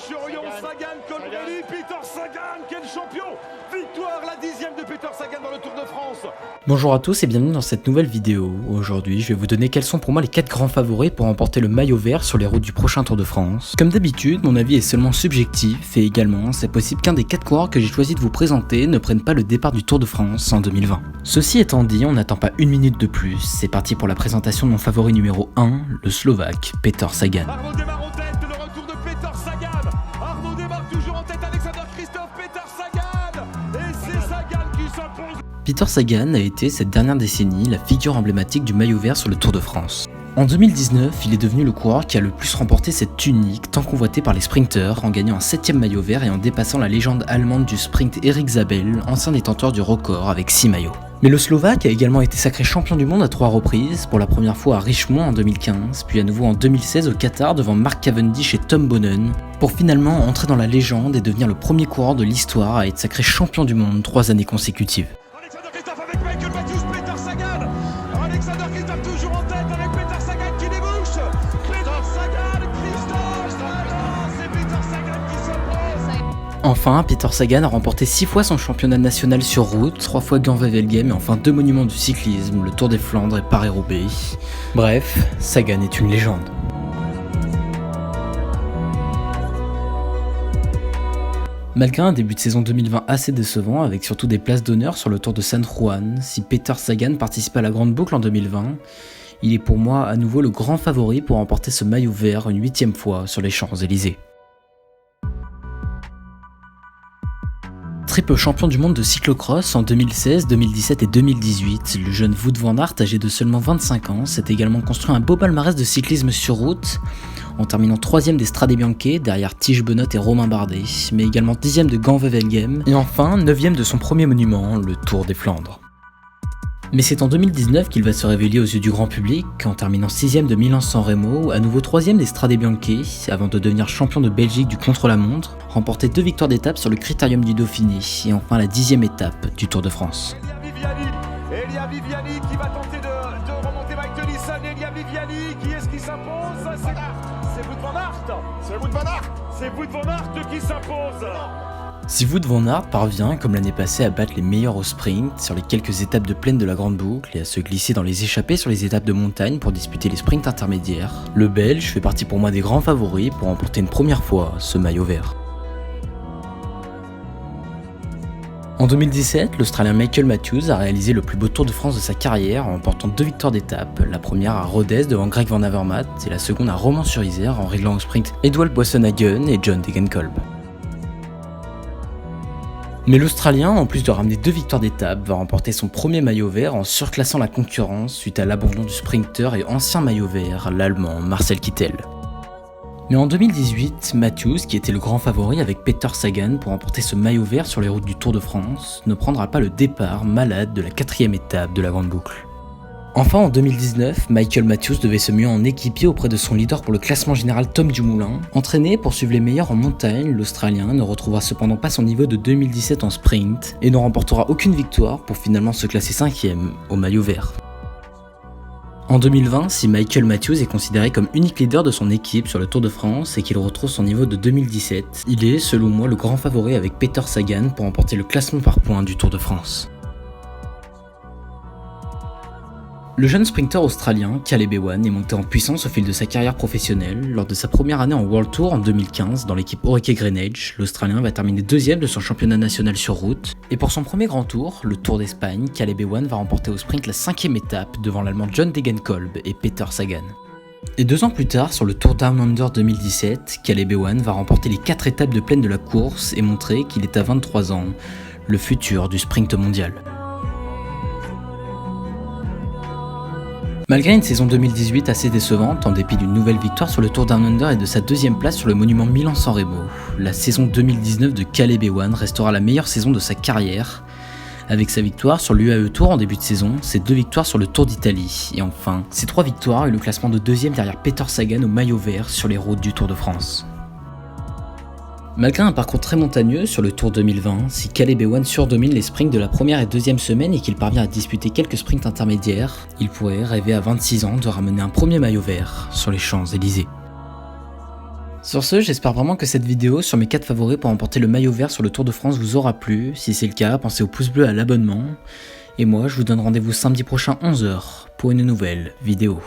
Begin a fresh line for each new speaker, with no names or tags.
Chorion, Sagan, Colbrelli, Peter Sagan, quel champion! Victoire, la 10e de Peter Sagan dans le Tour de France.
Bonjour à tous et bienvenue dans cette nouvelle vidéo. Aujourd'hui, je vais vous donner quels sont pour moi les 4 grands favoris pour remporter le maillot vert sur les routes du prochain Tour de France. Comme d'habitude, mon avis est seulement subjectif et également, c'est possible qu'un des 4 coureurs que j'ai choisi de vous présenter ne prenne pas le départ du Tour de France en 2020. Ceci étant dit, on n'attend pas une minute de plus, c'est parti pour la présentation de mon favori numéro 1, le Slovaque, Peter Sagan.
Arnaud démarre en tête, le retour de Peter Sagan. Arnaud démarre toujours en tête, Alexander Kristoff, Peter Sagan. Et c'est Sagan qui s'impose.
Peter Sagan a été cette dernière décennie la figure emblématique du maillot vert sur le Tour de France. En 2019, il est devenu le coureur qui a le plus remporté cette tunique tant convoitée par les sprinteurs en gagnant un 7ème maillot vert et en dépassant la légende allemande du sprint Erik Zabel, ancien détenteur du record avec 6 maillots. Mais le Slovaque a également été sacré champion du monde à 3 reprises, pour la première fois à Richmond en 2015, puis à nouveau en 2016 au Qatar devant Mark Cavendish et Tom Boonen, pour finalement entrer dans la légende et devenir le premier coureur de l'histoire à être sacré champion du monde 3 années consécutives.
Alexander Kristoff avec Michael Matthews, Peter Sagan. Alexander Kristoff toujours en tête avec Peter Sagan qui débouche. Peter Sagan, Kristoff, c'est Peter Sagan qui s'impose.
Enfin, Peter Sagan a remporté 6 fois son championnat national sur route, 3 fois Gand-Wevelgem et enfin 2 monuments du cyclisme, le Tour des Flandres et Paris-Roubaix. Bref, Sagan est une légende. Malgré un début de saison 2020 assez décevant, avec surtout des places d'honneur sur le Tour de San Juan, si Peter Sagan participe à la Grande Boucle en 2020, il est pour moi à nouveau le grand favori pour remporter ce maillot vert une 8ème fois sur les Champs-Élysées. Triple champion du monde de cyclocross en 2016, 2017 et 2018, le jeune Wout van Aert, âgé de seulement 25 ans, s'est également construit un beau palmarès de cyclisme sur route, en terminant 3ème des Strade Bianche derrière Tige Benoît et Romain Bardet, mais également 10ème de Gand-Wevelgem, et enfin 9ème de son premier monument, le Tour des Flandres. Mais c'est en 2019 qu'il va se révéler aux yeux du grand public, en terminant 6ème de Milan-San Remo, à nouveau 3ème des Strade Bianche, avant de devenir champion de Belgique du contre-la-montre, remporter 2 victoires d'étape sur le Critérium du Dauphiné, et enfin la 10ème étape du Tour de France.
Elia Viviani qui va tenter de remonter Michael Nissan. Elia Viviani, qui est-ce qui s'impose? C'est Wout van Aert. C'est Wout van Aert. C'est Wout van Aert qui s'impose.
Si Wout van Aert parvient, comme l'année passée, à battre les meilleurs au sprint sur les quelques étapes de plaine de la Grande Boucle et à se glisser dans les échappées sur les étapes de montagne pour disputer les sprints intermédiaires, le Belge fait partie pour moi des grands favoris pour remporter une première fois ce maillot vert. En 2017, l'Australien Michael Matthews a réalisé le plus beau Tour de France de sa carrière en remportant 2 victoires d'étape, la première à Rodez devant Greg Van Avermaet et la seconde à Romans-sur-Isère en réglant au sprint Edwald Boasson-Hagen et John Degenkolb. Mais l'Australien, en plus de ramener 2 victoires d'étape, va remporter son premier maillot vert en surclassant la concurrence suite à l'abandon du sprinter et ancien maillot vert, l'Allemand Marcel Kittel. Mais en 2018, Matthews, qui était le grand favori avec Peter Sagan pour remporter ce maillot vert sur les routes du Tour de France, ne prendra pas le départ malade de la 4ème étape de la Grande Boucle. Enfin en 2019, Michael Matthews devait se muer en équipier auprès de son leader pour le classement général Tom Dumoulin. Entraîné pour suivre les meilleurs en montagne, l'Australien ne retrouvera cependant pas son niveau de 2017 en sprint et ne remportera aucune victoire pour finalement se classer 5ème au maillot vert. En 2020, si Michael Matthews est considéré comme unique leader de son équipe sur le Tour de France et qu'il retrouve son niveau de 2017, il est, selon moi, le grand favori avec Peter Sagan pour remporter le classement par points du Tour de France. Le jeune sprinter australien, Caleb Ewan, est monté en puissance au fil de sa carrière professionnelle. Lors de sa première année en World Tour en 2015, dans l'équipe Oreke Greenedge, l'Australien va terminer 2ème de son championnat national sur route. Et pour son premier grand tour, le Tour d'Espagne, Caleb Ewan va remporter au sprint la 5ème étape devant l'Allemand John Degenkolb et Peter Sagan. Et 2 ans plus tard, sur le Tour Down Under 2017, Caleb Ewan va remporter les 4 étapes de plaine de la course et montrer qu'il est à 23 ans, le futur du sprint mondial. Malgré une saison 2018 assez décevante, en dépit d'une nouvelle victoire sur le Tour Down Under et de sa 2ème place sur le monument Milan-San Remo, la saison 2019 de Caleb Ewan restera la meilleure saison de sa carrière, avec sa victoire sur l'UAE Tour en début de saison, ses 2 victoires sur le Tour d'Italie, et enfin, ses 3 victoires et le classement de 2ème derrière Peter Sagan au maillot vert sur les routes du Tour de France. Malgré un parcours très montagneux sur le Tour 2020, si Caleb Ewan surdomine les sprints de la première et deuxième semaine et qu'il parvient à disputer quelques sprints intermédiaires, il pourrait rêver à 26 ans de ramener un premier maillot vert sur les Champs-Élysées. Sur ce, j'espère vraiment que cette vidéo sur mes 4 favoris pour remporter le maillot vert sur le Tour de France vous aura plu. Si c'est le cas, pensez au pouce bleu, à l'abonnement. Et moi, je vous donne rendez-vous samedi prochain 11h pour une nouvelle vidéo.